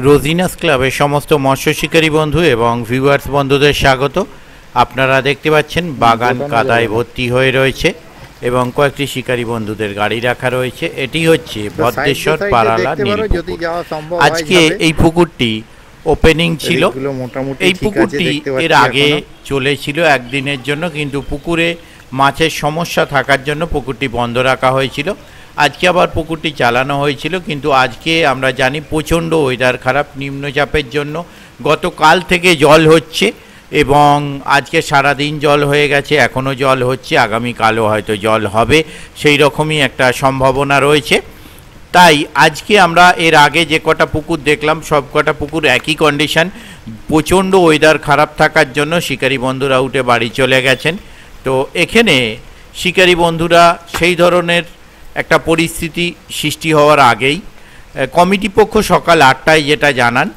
রোজিনাস ক্লাবের সমস্ত মৎস্য শিকারী বন্ধু এবং ভিউয়ার্স বন্ধুদের স্বাগত। আপনারা দেখতে পাচ্ছেন বাগান কাদায় ভর্তি হয়ে রয়েছে এবং কয়েকটি শিকারী বন্ধুদের গাড়ি রাখা রয়েছে। এটি হচ্ছে ভদ্রেশ্বর পারালা নীল পুকুর। আজকে এই পুকুরটি ওপেনিং ছিল। এই পুকুরটি এর আগে চলেছিল একদিনের জন্য, কিন্তু পুকুরে মাছের সমস্যা থাকার জন্য পুকুরটি বন্ধ রাখা হয়েছিল। আজকে আবার পুকুরটি চালানো হয়েছিল, কিন্তু আজকে আমরা জানি প্রচণ্ড ওয়েদার খারাপ, নিম্নচাপের জন্য গতকাল থেকে জল হচ্ছে এবং আজকে সারাদিন জল হয়ে গেছে, এখনও জল হচ্ছে, আগামীকালও হয়তো জল হবে, সেই রকমই একটা সম্ভাবনা রয়েছে। তাই আজকে আমরা এর আগে যে কটা পুকুর দেখলাম সব কটা পুকুর একই কন্ডিশন, প্রচণ্ড ওয়েদার খারাপ থাকার জন্য শিকারী বন্ধুরা উঠে বাড়ি চলে গেছেন। তো এখানে শিকারী বন্ধুরা সেই ধরনের একটা পরিস্থিতি সৃষ্টি হওয়ার আগেই কমিটি পক্ষ সকাল 8টায় যেটা জানান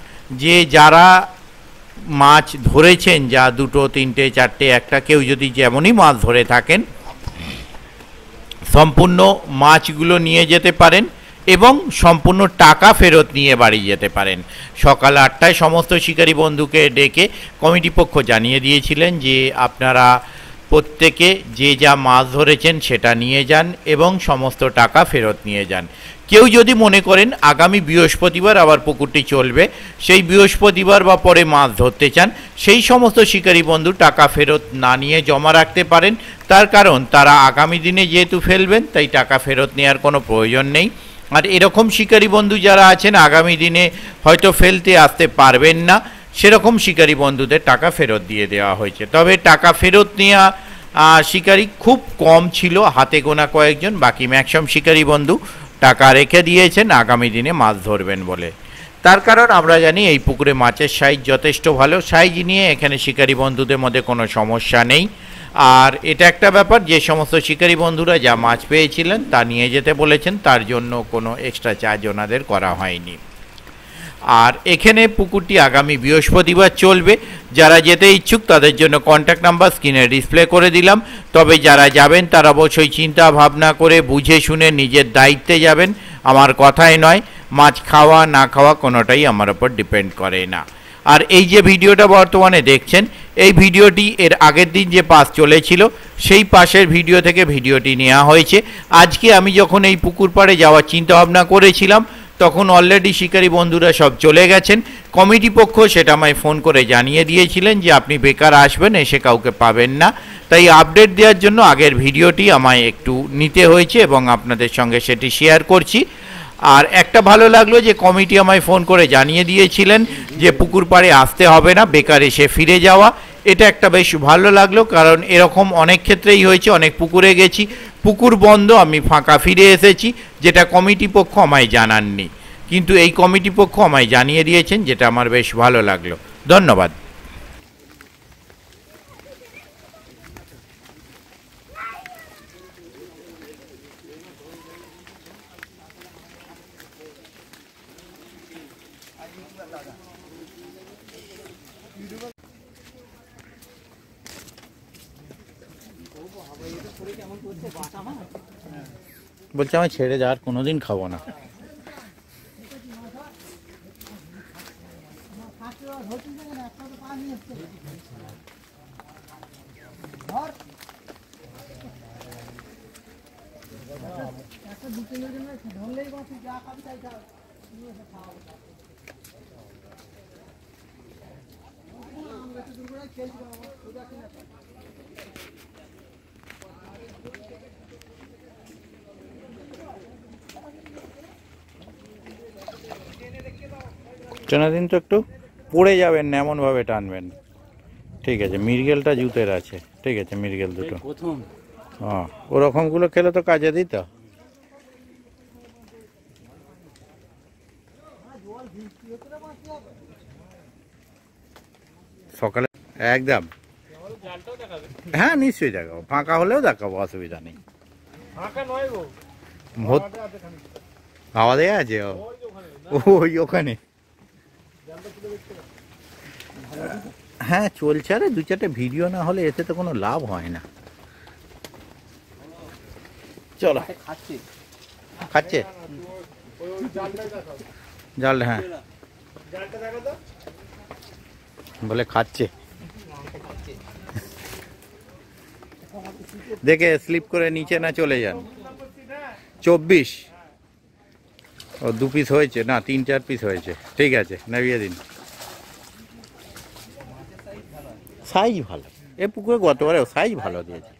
যে যারা মাছ ধরেছেন, যা 2, 3, 4, 1 কেউ যদি যেমনই মাছ ধরে থাকেন সম্পূর্ণ মাছগুলো নিয়ে যেতে পারেন এবং সম্পূর্ণ টাকা ফেরত নিয়ে বাড়ি যেতে পারেন। সকাল 8টায় সমস্ত শিকারী বন্ধুকে ডেকে কমিটি পক্ষ জানিয়ে দিয়েছিলেন যে আপনারা প্রত্যেকে যে যা মাছ ধরেছেন সেটা নিয়ে যান এবং সমস্ত টাকা ফেরত নিয়ে যান। কেউ যদি মনে করেন আগামী বৃহস্পতিবার আবার পুকুরটি চলবে, সেই বৃহস্পতিবার বা পরে মাছ ধরতে চান, সেই সমস্ত শিকারী বন্ধু টাকা ফেরত না নিয়ে জমা রাখতে পারেন। তার কারণ তারা আগামী দিনে যেহেতু ফেলবেন, তাই টাকা ফেরত নেওয়ার কোনো প্রয়োজন নেই। আর এরকম শিকারী বন্ধু যারা আছেন আগামী দিনে হয়তো ফেলতে আসতে পারবেন না, সেরকম শিকারী বন্ধুদের টাকা ফেরত দিয়ে দেওয়া হয়েছে। তবে টাকা ফেরত নেওয়া শিকারী খুব কম ছিল, হাতে গোনা কয়েকজন, বাকি ম্যাক্সিমাম শিকারী বন্ধু টাকা রেখে দিয়েছেন আগামী দিনে মাছ ধরবেন বলে। তার কারণ আমরা জানি এই পুকুরে মাছের সাইজ যথেষ্ট ভালো, সাইজ নিয়ে এখানে শিকারী বন্ধুদের মধ্যে কোনো সমস্যা নেই। আর এটা একটা ব্যাপার, যে সমস্ত শিকারী বন্ধুরা যা মাছ পেয়েছিলেন তা নিয়ে যেতে বলেছেন, তার জন্য কোনো এক্সট্রা চার্জ ওনাদের করা হয়নি। আর এখানে পুকুরটি আগামী বৃহস্পতিবার চলবে। যারা যেতে ইচ্ছুক তাদের জন্য কন্ট্যাক্ট নাম্বার স্ক্রিনে ডিসপ্লে করে দিলাম। তবে যারা যাবেন তারা অবশ্যই চিন্তা ভাবনা করে বুঝে শুনে নিজের দায়িত্বে যাবেন, আমার কথাই নয়। মাছ খাওয়া না খাওয়া কোনোটাই আমার ওপর ডিপেন্ড করে না। আর এই যে ভিডিওটা বর্তমানে দেখছেন, এই ভিডিওটি এর আগের দিন যে পাস চলেছিল সেই পাশের ভিডিও থেকে ভিডিওটি নেওয়া হয়েছে। আজকে আমি যখন এই পুকুর পাড়ে যাওয়ার চিন্তা ভাবনা করেছিলাম তখন অলরেডি শিকারী বন্ধুরা সব চলে গেছেন। কমিটি পক্ষ সেটা আমায় ফোন করে জানিয়ে দিয়েছিলেন যে আপনি বেকার আসবেন, এসে কাউকে পাবেন না। তাই আপডেট দেওয়ার জন্য আগের ভিডিওটি আমায় একটু নিতে হয়েছে এবং আপনাদের সঙ্গে সেটি শেয়ার করছি। আর একটা ভালো লাগলো যে কমিটি আমায় ফোন করে জানিয়ে দিয়েছিলেন যে পুকুর পাড়ে আসতে হবে না, বেকার এসে ফিরে যাওয়া। এটা একটা বেশ ভালো লাগলো, কারণ এরকম অনেক ক্ষেত্রেই হয়েছে, অনেক পুকুরে গেছি, পুকুর বন্ধ, আমি ফাঁকা ফিরে এসেছি, যেটা কমিটি পক্ষ আমায় জানাননি, কিন্তু এই কমিটি পক্ষ আমায় জানিয়ে দিয়েছেন, যেটা আমার বেশ ভালো লাগলো। ধন্যবাদ। বলছে আমি ছেড়ে যাওয়ার কোনোদিন খাবো না। টানা দিন তো, একটু পড়ে যাবেন না, এমনভাবে টানবেন। ঠিক আছে, মৃগেলটা জুতের আছে, ঠিক আছে, মৃগেল দুটো। হ্যাঁ, ওরকমগুলো খেলে তো কাজে দিত। সকালে একদম, হ্যাঁ নিশ্চয়ই দেখাবো, ফাঁকা হলেও দেখাবো, অসুবিধা নেই। হাওয়া দেয়া আছে ওই ওখানে, হ্যাঁ চলছে। আরে 2-4টে ভিডিও না হলে এতে তো কোনো লাভ হয় না। চলো, খাচ্ছে জাল, হ্যাঁ বলে খাচ্ছে, দেখে স্লিপ করে নিচে না চলে যান। 24 ও 2 পিস হয়েছে, না 3-4 পিস হয়েছে, ঠিক আছে নামিয়ে দিন। সাইজ ভালো, এ পুকুরে গতবারেও সাইজ ভালো দিয়েছে।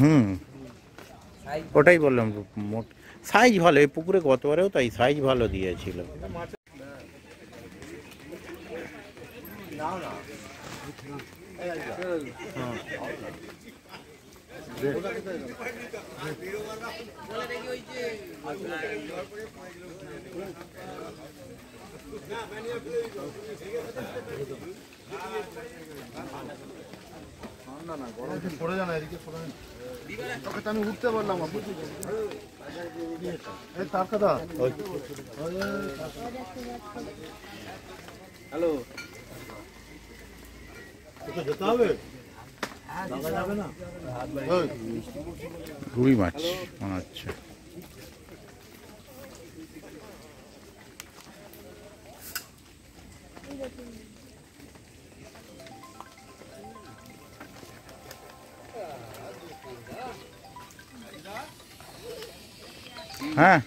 হুম, ওটাই বললাম, মোট সাইজ ভালো, এই পুকুরে গতবারেও তাই সাইজ ভালো দিয়েছিল। আমি উঠতে পারলাম তার কথা। হ্যালো, যেতে হবে না? রুই মাছ, আচ্ছা। হ্যাঁ